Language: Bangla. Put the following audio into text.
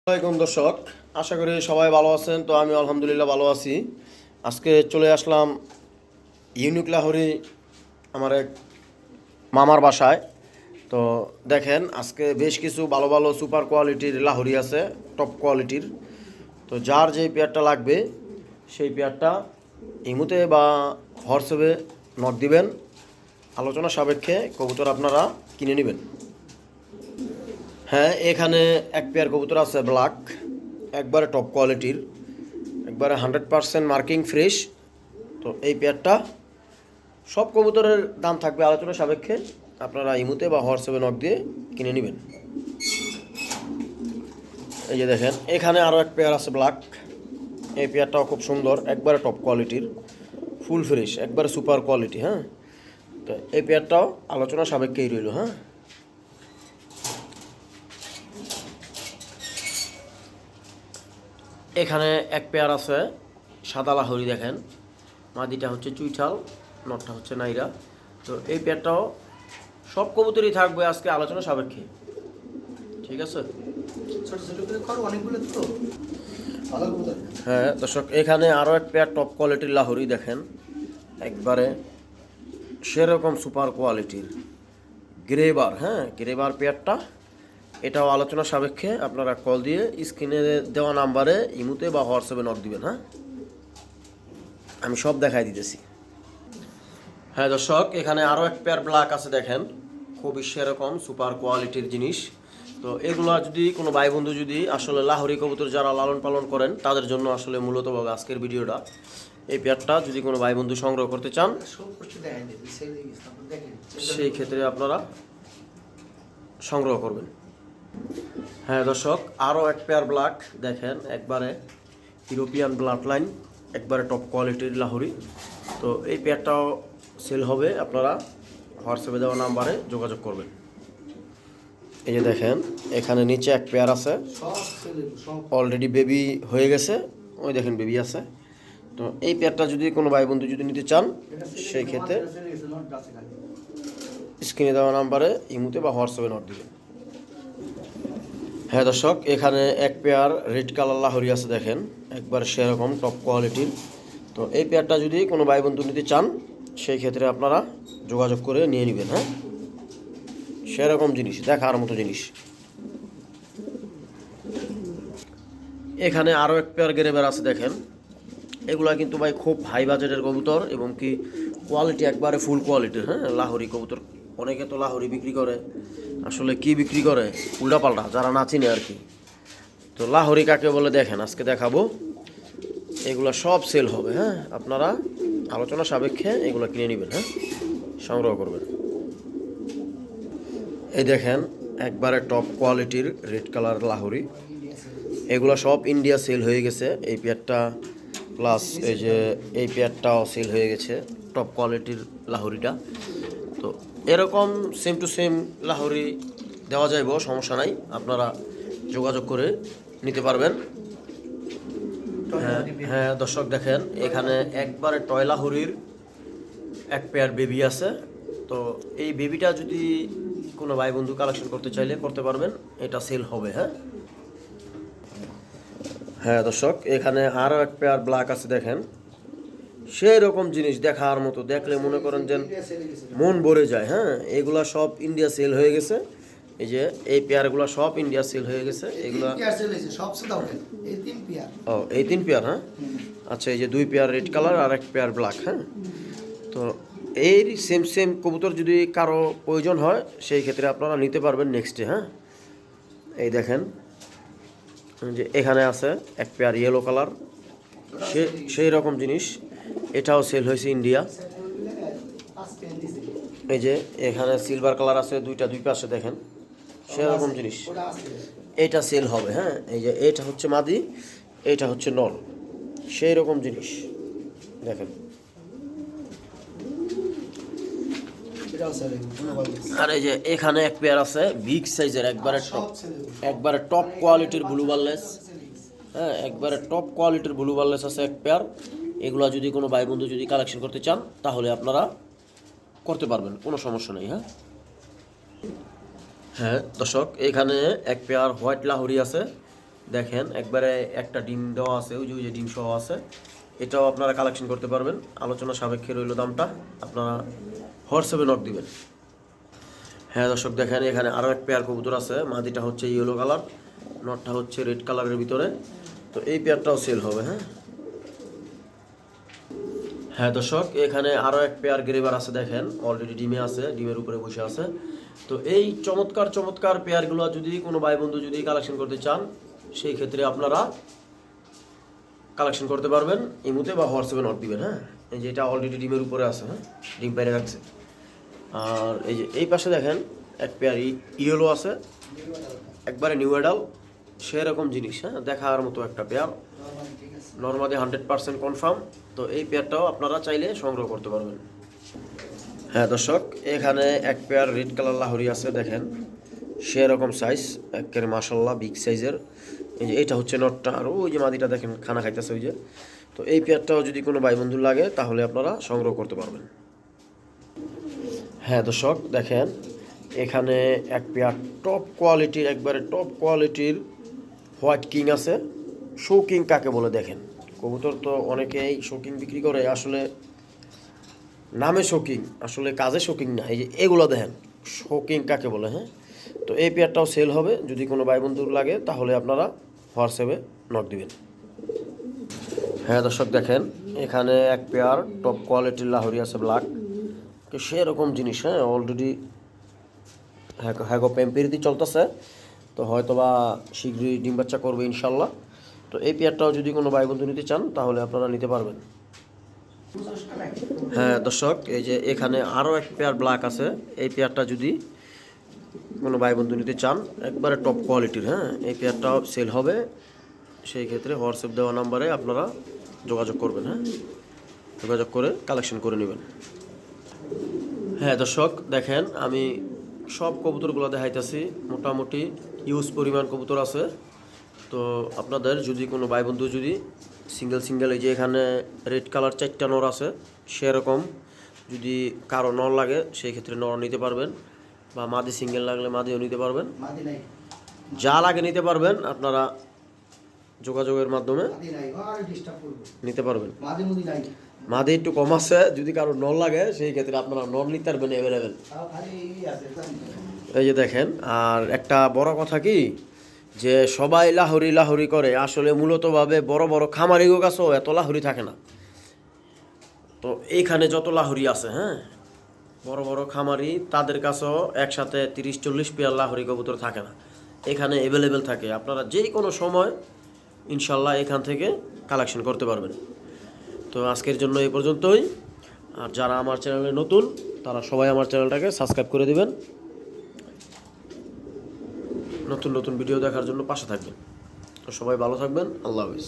আসসালামাইকুম দর্শক, আশা করি সবাই ভালো আছেন। তো আমি আলহামদুলিল্লাহ ভালো আছি। আজকে চলে আসলাম ইউনিক লাহোরি আমার এক মামার বাসায়। তো দেখেন, আজকে বেশ কিছু ভালো ভালো সুপার কোয়ালিটির লাহোরি আছে, টপ কোয়ালিটির। তো যার যেই পেয়ারটা লাগবে সেই পেয়ারটা ইমুতে বা হোয়াটসঅ্যাপে নক দিবেন, আলোচনা সাপেক্ষে কবুতর আপনারা কিনে নেবেন। হ্যাঁ, এখানে এক পেয়ার কবুতর আছে ব্ল্যাক, একবারে টপ কোয়ালিটির, একবারে 100% মার্কিং ফ্রেশ। তো এই পেয়ারটা সব কবুতরের দাম থাকবে আলোচনা সাপেক্ষে, আপনারা ইমুতে বা হোয়াটসঅ্যাপে নক দিয়ে কিনে নেবেন। এই যে দেখেন, এখানে আরও এক পেয়ার আছে ব্ল্যাক। এই পেয়ারটাও খুব সুন্দর, একবারে টপ কোয়ালিটির, ফুল ফ্রেশ, একবারে সুপার কোয়ালিটি। হ্যাঁ, তো এই পেয়ারটাও আলোচনা সাপেক্ষেই রইল। হ্যাঁ, এখানে এক পেয়ার আছে সাদা লাহোরি। দেখেন, মাদিটা হচ্ছে চুইঠাল, নটটা হচ্ছে নাইরা। তো এই পেয়ারটাও সব কবুতরই থাকবে আজকে আলোচনা সাপেক্ষে, ঠিক আছে। হ্যাঁ দর্শক, এখানে আরও এক পেয়ার টপ কোয়ালিটির লাহোরি। দেখেন, একবারে সেরকম সুপার কোয়ালিটির গ্রেবার। হ্যাঁ, গ্রেবার পেয়ারটা, এটাও আলোচনা সাপেক্ষে আপনারা কল দিয়ে স্ক্রিনে দেওয়া নাম্বারে ইমুতে বা হোয়াটসঅ্যাপে নক দিবেন। হ্যাঁ, আমি সব দেখাই দিতেছি। হ্যাঁ দর্শক, এখানে আরও এক পেয়ার ব্ল্যাক আছে। দেখেন, খুবই সেরকম সুপার কোয়ালিটির জিনিস। তো এগুলা যদি কোনো ভাই বন্ধু যদি আসলে লাহোরি কবুতর যারা লালন পালন করেন তাদের জন্য আসলে মূলতভাবে আজকের ভিডিওটা। এই পেয়ারটা যদি কোনো ভাই বন্ধু সংগ্রহ করতে চান সেই ক্ষেত্রে আপনারা সংগ্রহ করবেন। হ্যাঁ দর্শক, আরও এক পেয়ার ব্ল্যাক। দেখেন, একবারে ইউরোপিয়ান ব্লাড লাইন, একবারে টপ কোয়ালিটির লাহোরি। তো এই পেয়ারটাও সেল হবে, আপনারা হোয়াটসঅ্যাপে দেওয়া নাম্বারে যোগাযোগ করবেন। এই যে দেখেন, এখানে নিচে এক পেয়ার আছে, অলরেডি বেবি হয়ে গেছে। ওই দেখেন বেবি আছে। তো এই পেয়ারটা যদি কোনো ভাই বন্ধু যদি নিতে চান সেই ক্ষেত্রে স্ক্রিনে দেওয়া নাম্বারে ইমুতে বা হোয়াটসঅ্যাপে নক দিবেন। হ্যাঁ দর্শক, এখানে এক পেয়ার রেড কালার লাহোরি আছে। দেখেন, একবার সেরকম টপ কোয়ালিটির। তো এই পেয়ারটা যদি কোনো ভাই বন্ধু নিতে চান সেই ক্ষেত্রে আপনারা যোগাযোগ করে নিয়ে নেবেন। হ্যাঁ, সেরকম জিনিস, দেখার মতো জিনিস। এখানে আরও এক পেয়ার গ্রেবার আছে। দেখেন, এগুলা কিন্তু ভাই খুব হাই বাজেটের কবুতর এবং কি কোয়ালিটি একবারে ফুল কোয়ালিটির। হ্যাঁ, লাহোরি কবুতর। অনেকে তো লাহোরি বিক্রি করে, আসলে কি বিক্রি করে উল্টাপাল্টা, যারা না চিনে আর কি। তো লাহোরি কাকে বলে দেখেন আজকে দেখাবো। এগুলা সব সেল হবে। হ্যাঁ, আপনারা আলোচনা সাপেক্ষে এগুলো কিনে নেবেন। হ্যাঁ, সংগ্রহ করবেন। এই দেখেন, একবারে টপ কোয়ালিটির রেড কালার লাহোরি। এগুলো সব ইন্ডিয়া সেল হয়ে গেছে। এই পেয়ারটা প্লাস এই যে এই পেয়ারটাও সেল হয়ে গেছে, টপ কোয়ালিটির লাহোরিটা। তো এরকম সেম টু সেম লাহোরি দেওয়া যাইব, সমস্যা নাই, আপনারা যোগাযোগ করে নিতে পারবেন। হ্যাঁ হ্যাঁ দর্শক, দেখেন, এখানে একবারে টয় লাহোরির এক পেয়ার বেবি আছে। তো এই বেবিটা যদি কোনো ভাই বন্ধু কালেকশন করতে চাইলে করতে পারবেন, এটা সেল হবে। হ্যাঁ হ্যাঁ দর্শক, এখানে আরও এক পেয়ার ব্ল্যাক আছে। দেখেন, সেই রকম জিনিস, দেখার মতো, দেখলে মনে করেন যে মন ভরে যায়। হ্যাঁ, এগুলা সব ইন্ডিয়া সেল হয়ে গেছে। এই যে এই পেয়ারগুলো সব ইন্ডিয়া সেল হয়ে গেছে। এগুলা ও এই তিন পেয়ার। হ্যাঁ, আচ্ছা, এই যে দুই পেয়ার রেড কালার আর এক পেয়ার ব্ল্যাক। হ্যাঁ, তো এই সেম সেম কবুতর যদি কারো প্রয়োজন হয় সেই ক্ষেত্রে আপনারা নিতে পারবেন নেক্সটে। হ্যাঁ, এই দেখেন যে এখানে আছে এক পেয়ার ইয়েলো কালার, সেই রকম জিনিস, এটাও সেল হয়েছে ইন্ডিয়া। এই যে এখানে সিলভার কালার আছে দুইটা, দুই পাশে দেখেন, সেরকম জিনিস, এটা সেল হবে। হ্যাঁ, এই যে এটা হচ্ছে মাদি, এটা হচ্ছে নর, সেই রকম জিনিস দেখেন। আর এই যে এখানে এক পেয়ার আছে বিগ সাইজের, একবারে টপ কোয়ালিটির ব্লু বারলেস। হ্যাঁ, একবারে টপ কোয়ালিটির ব্লু বারলেস আছে এক পেয়ার। এগুলা যদি কোনো ভাই বন্ধু যদি কালেকশন করতে চান তাহলে আপনারা করতে পারবেন, কোনো সমস্যা নেই। হ্যাঁ হ্যাঁ দর্শক, এখানে এক পেয়ার হোয়াইট লাহোরি আছে। দেখেন একবারে একটা ডিম দেওয়া আছে, ওই যে ডিম সহ আছে, এটাও আপনারা কালেকশন করতে পারবেন। আলোচনা সাপেক্ষে রইল দামটা, আপনারা হোয়াটসঅ্যাপে নক দিবেন। হ্যাঁ দর্শক দেখেন এখানে আরও এক পেয়ার কবুতর আছে, মাদিটা হচ্ছে ইয়েলো কালার, নটটা হচ্ছে রেড কালারের ভিতরে। তো এই পেয়ারটাও সেল হবে। হ্যাঁ হ্যাঁ দর্শক এখানে আরও এক পেয়ার গ্রেবার আছে, দেখেন অলরেডি ডিমে আছে, ডিমের উপরে বসে আছে। তো এই চমৎকার চমৎকার পেয়ারগুলো যদি কোনো ভাই বন্ধু যদি কালেকশন করতে চান, সেই ক্ষেত্রে আপনারা কালেকশন করতে পারবেন, ইমুতে বা হোয়াটসঅ্যাপে নক দিবেন। হ্যাঁ এই যে এটা অলরেডি ডিমের উপরে আছে, হ্যাঁ ডিম পেরে রাখছে। আর এই যে এই পাশে দেখেন এক পেয়ার ইয়েলো আছে, একবারে নিউ অ্যাডাল, সেরকম জিনিস। হ্যাঁ দেখার মতো একটা পেয়ার, নর্মালি 100% কনফার্ম। তো এই পেয়ারটাও আপনারা চাইলে সংগ্রহ করতে পারবেন। হ্যাঁ দর্শক এখানে এক পেয়ার রেড কালার লাহোরি আছে, দেখেন সেরকম সাইজ, একের মাশাল্লাহ বিগ সাইজের। এই যে এটা হচ্ছে নটটা, আর ওই যে মাদিটা দেখেন খানা খাইতেছে ওই যে। তো এই পেয়ারটাও যদি কোনো ভাই বন্ধুর লাগে তাহলে আপনারা সংগ্রহ করতে পারবেন। হ্যাঁ দর্শক দেখেন এখানে এক পেয়ার টপ কোয়ালিটির, একবারে টপ কোয়ালিটির হোয়াইট কিং আছে। শো কিং কাকে বলে দেখেন, কবুতর তো অনেকেই শো কিং বিক্রি করে, আসলে নামে শো কিং, আসলে কাজে শো কিং না। এই যে এগুলো দেখেন শো কিং কাকে বলে। হ্যাঁ তো এই পেয়ারটাও সেল হবে, যদি কোনো ভাই বন্ধুর লাগে তাহলে আপনারা হোয়াটসঅ্যাপে নক দিবেন। হ্যাঁ দর্শক দেখেন এখানে এক পেয়ার টপ কোয়ালিটির লাহোরি আছে ব্ল্যাক, তো সেরকম জিনিস। হ্যাঁ অলরেডি হ্যাঁ প্যাম্পিরিতি চলতেছে, তো হয়তো বা শীঘ্রই ডিম বাচ্চা করবে ইনশাল্লাহ। তো এই পেয়ারটাও যদি কোনো ভাই বন্ধু নিতে চান তাহলে আপনারা নিতে পারবেন। হ্যাঁ দর্শক এই যে এখানে আরও এক পেয়ার ব্ল্যাক আছে, এই পেয়ারটা যদি কোনো ভাই বন্ধু নিতে চান একবারে টপ কোয়ালিটির, হ্যাঁ এই পেয়ারটাও সেল হবে। সেই ক্ষেত্রে হোয়াটসঅ্যাপ দেওয়া নাম্বারে আপনারা যোগাযোগ করবেন। হ্যাঁ যোগাযোগ করে কালেকশন করে নেবেন। হ্যাঁ দর্শক দেখেন আমি সব কবুতরগুলো দেখাইতেছি, মোটামুটি ইউজ পরিমাণ কবুতর আছে। তো আপনাদের যদি কোনো ভাই বন্ধু যদি সিঙ্গেল এই যে এখানে রেড কালার 4টা নর আছে, সেরকম যদি কারো নর লাগে সেই ক্ষেত্রে নর নিতে পারবেন, বা মাদি সিঙ্গেল লাগলে মাদিও নিতে পারবেন, যা লাগে নিতে পারবেন, আপনারা যোগাযোগের মাধ্যমে নিতে পারবেন। মাদি একটু কম আছে, যদি কারো নর লাগে সেই ক্ষেত্রে আপনারা নর নিতে পারবেন অ্যাভেলেবেল। এই যে দেখেন, আর একটা বড় কথা কি যে সবাই লাহোরি করে, আসলে মূলতভাবে বড় বড় খামারি কাছেও এত লাহোরি থাকে না। তো এইখানে যত লাহোরি আছে, হ্যাঁ বড় বড় খামারি তাদের কাছেও একসাথে 30-40 পেয়ার লাহোরি কবুতর থাকে না, এখানে অ্যাভেলেবেল থাকে। আপনারা যে কোনো সময় ইনশাল্লাহ এখান থেকে কালেকশন করতে পারবেন। তো আজকের জন্য এই পর্যন্তই। আর যারা আমার চ্যানেলে নতুন তারা সবাই আমার চ্যানেলটাকে সাবস্ক্রাইব করে দিবেন, নতুন নতুন ভিডিও দেখার জন্য পাশে থাকবেন। তো সবাই ভালো থাকবেন, আল্লাহ হাফেজ।